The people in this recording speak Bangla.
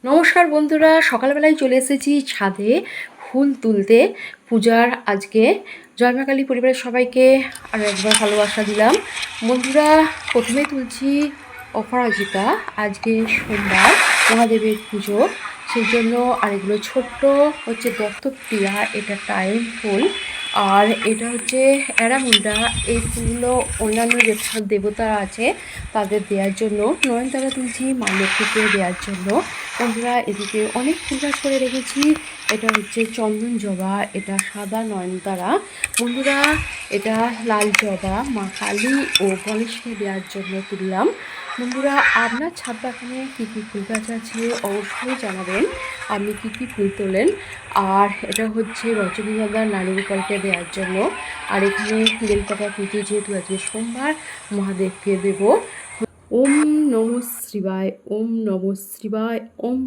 নমস্কার বন্ধুরা, সকালবেলায় চলে এসেছি ছাদে ফুল তুলতে। পূজার আজকে জয় মা কালী পরিবারের সবাইকে আরও একবার ভালোবাসা দিলাম। বন্ধুরা, প্রথমে তুলছি অপরাজিতা। আজকে সোমবার, মহাদেবের পুজো, সেই জন্য। আর এগুলো ছোট্ট হচ্ছে দত্তপ্রিয়া, এটা টাইম ফুল। আর এটা হচ্ছে অ্যারামুন্ডা। এই ফুলগুলো অন্যান্য যেসব দেবতা আছে তাদের দেওয়ার জন্য। নয়নতারা তুলছি মা লক্ষ্মীকে দেওয়ার জন্য। বন্ধুরা, এদিকে অনেক ফুল গাছ করে রেখেছি। এটা হচ্ছে চন্দন জবা, এটা সাদা নয়নতারা। বন্ধুরা, এটা লাল জবা মা কালী ও গণেশকে দেওয়ার জন্য তুললাম। বন্ধুরা, আপনার ছাদ বাগানে কী কী ফুল গাছ আছে অবশ্যই জানাবেন, আপনি কী কী ফুল তোলেন। আর এটা হচ্ছে রজনীগন্ধা নারীগোপালকে দেওয়ার জন্য। আর এখানে বেলপাতা তুলছি, যেহেতু আজকে সোমবার, মহাদেবকে দেব। ওম নমঃ শিবায়, ওম নমঃ শিবায়, ওম।